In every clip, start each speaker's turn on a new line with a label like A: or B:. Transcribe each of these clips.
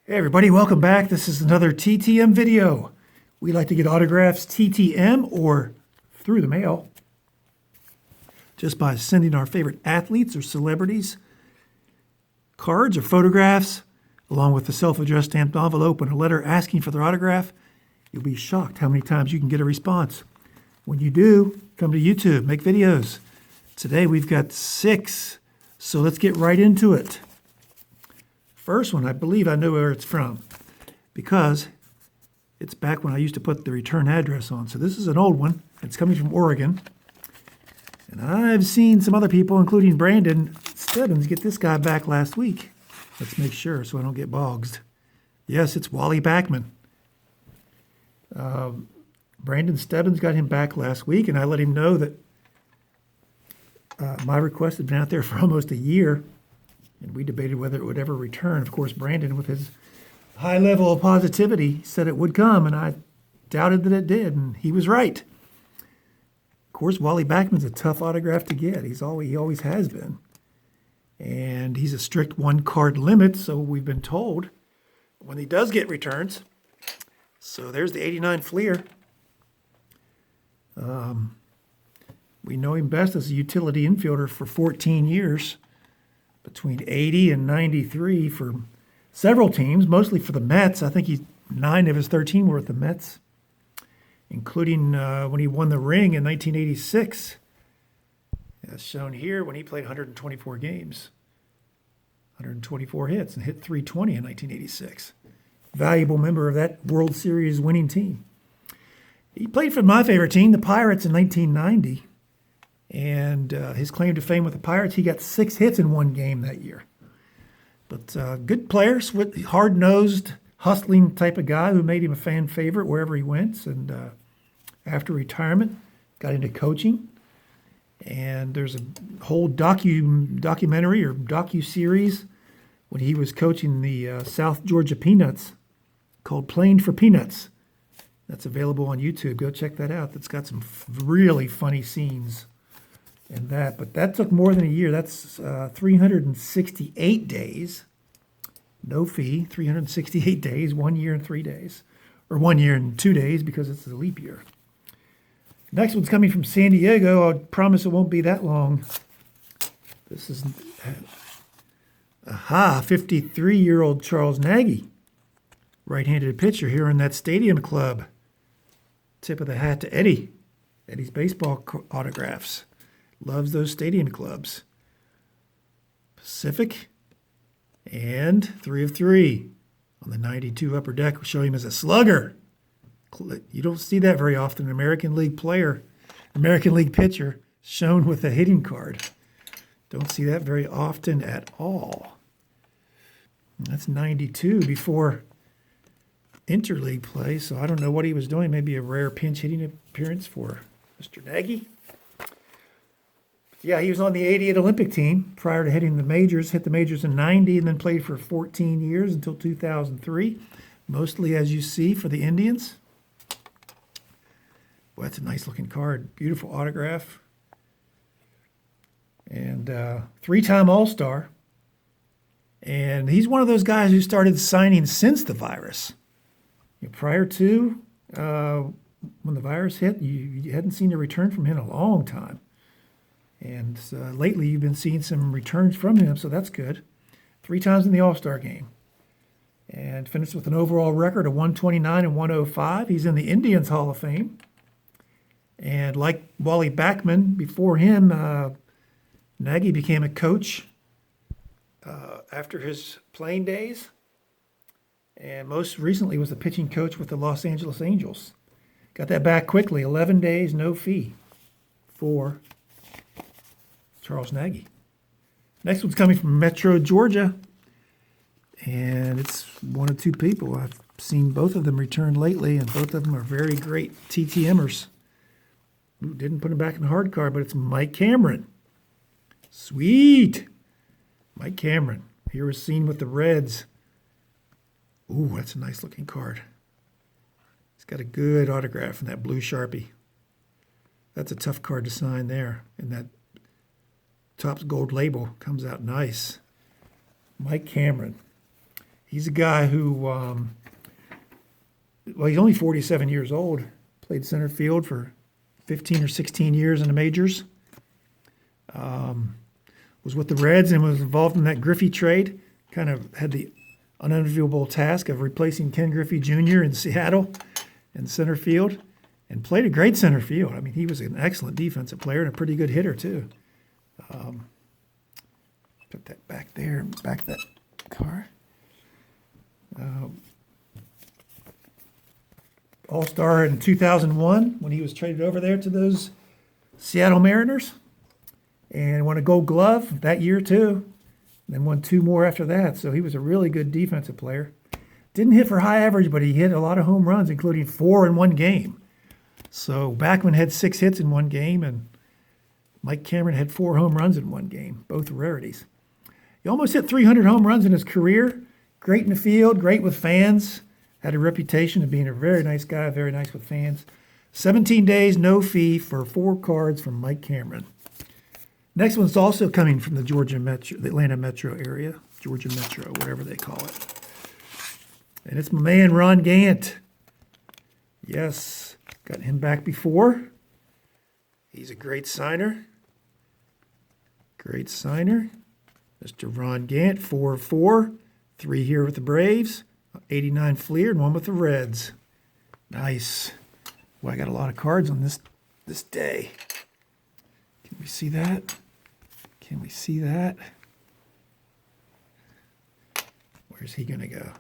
A: Hey everybody, welcome back. This is another TTM video. We like to get autographs TTM or through the mail just by sending our favorite athletes or celebrities cards or photographs along with a self-addressed stamped envelope and a letter asking for their autograph. You'll be shocked how many times you can get a response. When you do, come to YouTube, make videos. Today we've got 6, so let's get right into it. First one, I believe I know where it's from because it's back when I used to put the return address on. So this is an old one. It's coming from Oregon. And I've seen some other people, including Brandon Stebbins, get this guy back last week. Let's make sure so I don't get bogged. Yes, it's Wally Backman. Brandon Stebbins got him back last week, and I let him know that my request had been out there for almost a year. And we debated whether it would ever return. Of course, Brandon, with his high level of positivity, said it would come, and I doubted that it did, and he was right. Of course, Wally Backman's a tough autograph to get. He always has been. And he's a strict one-card limit, so we've been told when he does get returns. So there's the 89 Fleer. We know him best as a utility infielder for 14 years. Between 80 and 93 for several teams, mostly for the Mets. I think 9 of his 13 were at the Mets, including when he won the ring in 1986. As shown here, when he played 124 games, 124 hits, and hit 320 in 1986. Valuable member of that World Series winning team. He played for my favorite team, the Pirates, in 1990. And his claim to fame with the Pirates, he got 6 hits in one game that year. But good player, hard-nosed, hustling type of guy who made him a fan favorite wherever he went. And after retirement, got into coaching. And there's a whole documentary or docu-series when he was coaching the South Georgia Peanuts called Playing for Peanuts. That's available on YouTube. Go check that out. That's got some really funny scenes. And but that took more than a year. That's 368 days, no fee, 368 days, 1 year and 3 days, or 1 year and 2 days because it's a leap year. Next one's coming from San Diego. I promise it won't be that long. This is 53-year-old Charles Nagy, right-handed pitcher here in that Stadium Club. Tip of the hat to Eddie. Eddie's baseball autographs. Loves those stadium clubs. Pacific and 3 of 3 on the 92 upper deck. We'll show him as a slugger. You don't see that very often. An American League player, American League pitcher shown with a hitting card. Don't see that very often at all. That's 92 before interleague play, so I don't know what he was doing. Maybe a rare pinch hitting appearance for Mr. Nagy. Yeah, he was on the 88 Olympic team prior to hitting the majors. Hit the majors in 90 and then played for 14 years until 2003. Mostly, as you see, for the Indians. Boy, that's a nice looking card. Beautiful autograph. And 3-time All-Star. And he's one of those guys who started signing since the virus. Prior to when the virus hit, you hadn't seen a return from him in a long time. And lately, you've been seeing some returns from him, so that's good. 3 times in the All-Star game. And finished with an overall record of 129 and 105. He's in the Indians Hall of Fame. And like Wally Backman, before him, Nagy became a coach after his playing days. And most recently was the pitching coach with the Los Angeles Angels. Got that back quickly, 11 days, no fee for Charles Nagy. Next one's coming from Metro, Georgia. And it's one of 2 people. I've seen both of them return lately, and both of them are very great TTMers. Ooh, didn't put him back in the hard card, but it's Mike Cameron. Sweet. Mike Cameron. Here was seen with the Reds. Ooh, that's a nice looking card. It's got a good autograph in that blue Sharpie. That's a tough card to sign there. And that Topps gold label comes out nice. Mike Cameron. He's a guy who, well, he's only 47 years old. Played center field for 15 or 16 years in the majors. Was with the Reds and was involved in that Griffey trade. Kind of had the unenviable task of replacing Ken Griffey Jr. in Seattle in center field, and played a great center field. I mean, he was an excellent defensive player and a pretty good hitter, too. Put that back there, back of that car. All-Star in 2001 when he was traded over there to those Seattle Mariners, and won a Gold Glove that year, too. Then won 2 more after that, so he was a really good defensive player. Didn't hit for high average, but he hit a lot of home runs, including 4 in one game. So Backman had 6 hits in one game, and Mike Cameron had 4 home runs in one game, both rarities. He almost hit 300 home runs in his career. Great in the field, great with fans. Had a reputation of being a very nice guy, very nice with fans. 17 days, no fee for 4 cards from Mike Cameron. Next one's also coming from the the Atlanta metro area, Georgia Metro, whatever they call it. And it's my man, Ron Gant. Yes, got him back before. He's a great signer. Great signer. Mr. Ron Gant, 4 of 4. 3 here with the Braves, 89 Fleer, and 1 with the Reds. Nice. Well, I got a lot of cards on this day. Can we see that? Can we see that? Where's he going to go?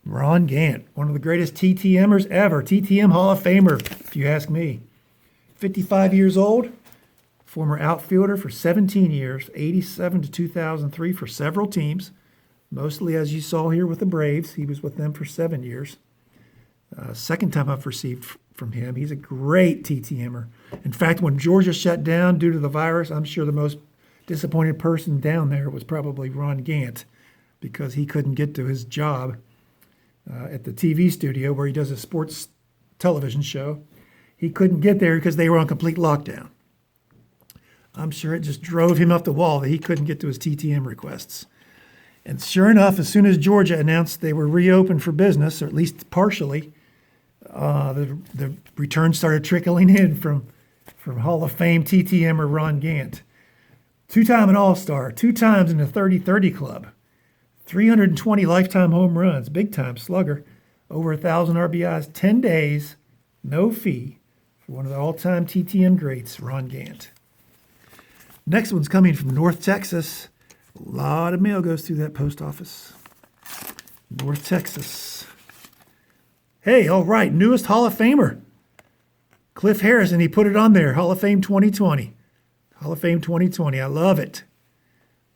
A: Ron Gant, one of the greatest TTMers ever. TTM Hall of Famer, if you ask me. 55 years old, former outfielder for 17 years, 87 to 2003 for several teams. Mostly, as you saw here with the Braves, he was with them for 7 years. Second time I've received from him. He's a great TTMer. In fact, when Georgia shut down due to the virus, I'm sure the most disappointed person down there was probably Ron Gant, because he couldn't get to his job at the TV studio where he does a sports television show. He couldn't get there because they were on complete lockdown. I'm sure it just drove him up the wall that he couldn't get to his TTM requests. And sure enough, as soon as Georgia announced they were reopened for business, or at least partially, the returns started trickling in from Hall of Fame TTMer Ron Gant. 2-time an All-Star, 2 times in the 30-30 club, 320 lifetime home runs, big-time slugger, over 1,000 RBIs, 10 days, no fee, for one of the all-time TTM greats, Ron Gant. Next one's coming from North Texas. A lot of mail goes through that post office. North Texas. Hey, all right, newest Hall of Famer. Cliff Harrison, he put it on there, Hall of Fame 2020. Hall of Fame 2020, I love it.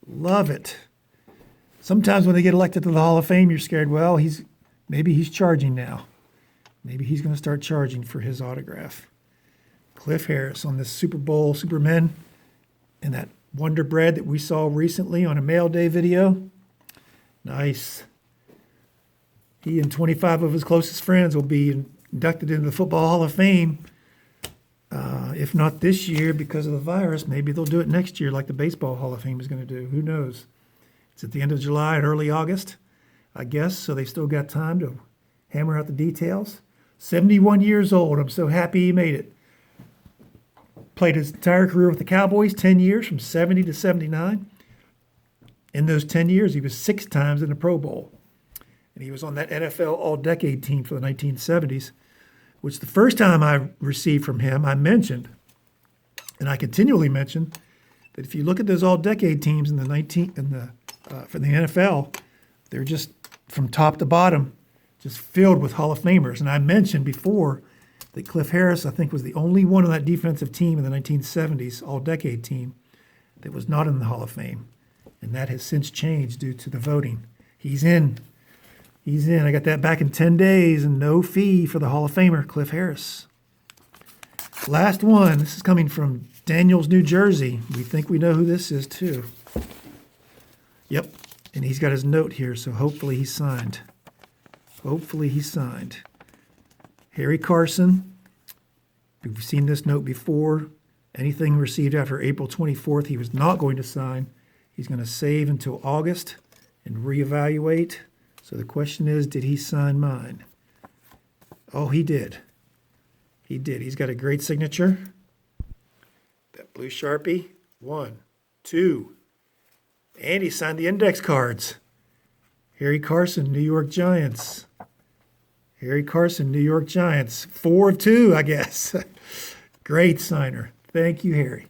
A: Love it. Sometimes when they get elected to the Hall of Fame, you're scared, well, maybe he's charging now. Maybe he's going to start charging for his autograph. Cliff Harris on this Super Bowl Supermen and that Wonder Bread that we saw recently on a Mail Day video. Nice. He and 25 of his closest friends will be inducted into the Football Hall of Fame. If not this year because of the virus, maybe they'll do it next year like the Baseball Hall of Fame is going to do. Who knows? It's at the end of July and early August, I guess, so they still got time to hammer out the details. 71 years old. I'm so happy he made it. Played his entire career with the Cowboys, 10 years, from 70 to 79. In those 10 years, he was 6 times in the Pro Bowl. And he was on that NFL All-Decade team for the 1970s, which the first time I received from him, I mentioned, and I continually mention, that if you look at those All-Decade teams for the NFL, they're just from top to bottom, just filled with Hall of Famers. And I mentioned before that Cliff Harris, I think, was the only one on that defensive team in the 1970s, All-Decade team, that was not in the Hall of Fame. And that has since changed due to the voting. He's in. He's in. I got that back in 10 days and no fee for the Hall of Famer, Cliff Harris. Last one. This is coming from Daniels, New Jersey. We think we know who this is, too. Yep. And he's got his note here, so hopefully he's signed. Hopefully he's signed. Harry Carson. We've seen this note before. Anything received after April 24th, he was not going to sign. He's going to save until August and reevaluate. So the question is, did he sign mine? Oh, he did. He did. He's got a great signature. That blue Sharpie. 1, 2. And he signed the index cards. Harry Carson, New York Giants. Harry Carson, New York Giants. 4 of 2, I guess. Great signer. Thank you, Harry.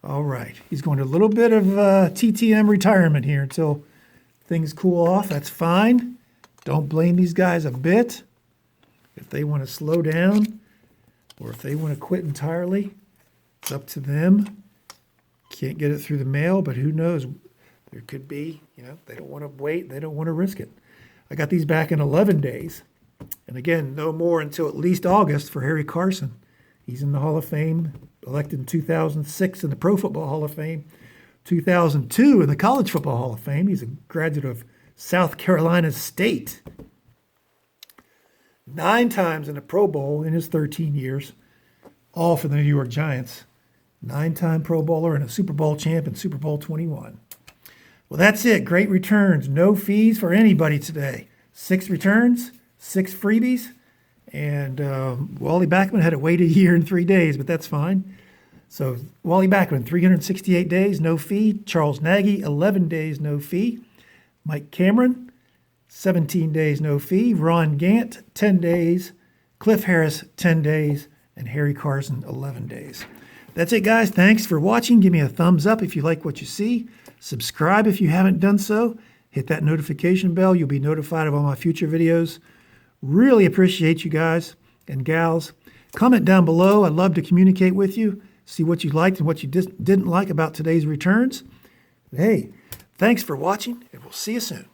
A: All right. He's going to a little bit of TTM retirement here until things cool off. That's fine. Don't blame these guys a bit. If they want to slow down or if they want to quit entirely, it's up to them. Can't get it through the mail, but who knows? There could be, they don't want to wait. They don't want to risk it. I got these back in 11 days. And again, no more until at least August for Harry Carson. He's in the Hall of Fame, elected in 2006 in the Pro Football Hall of Fame, 2002 in the College Football Hall of Fame. He's a graduate of South Carolina State. 9 times in the Pro Bowl in his 13 years, all for the New York Giants. 9-time Pro Bowler and a Super Bowl champ in Super Bowl 21. Well, that's it. Great returns. No fees for anybody today. 6 returns, 6 freebies, and Wally Backman had to wait a year and 3 days, but that's fine. So Wally Backman, 368 days, no fee. Charles Nagy, 11 days, no fee. Mike Cameron, 17 days, no fee. Ron Gant, 10 days. Cliff Harris, 10 days. And Harry Carson, 11 days. That's it, guys. Thanks for watching. Give me a thumbs up if you like what you see. Subscribe if you haven't done so. Hit that notification bell. You'll be notified of all my future videos. Really appreciate you guys and gals. Comment down below. I'd love to communicate with you, see what you liked and what you didn't like about today's returns. Hey, thanks for watching, and we'll see you soon.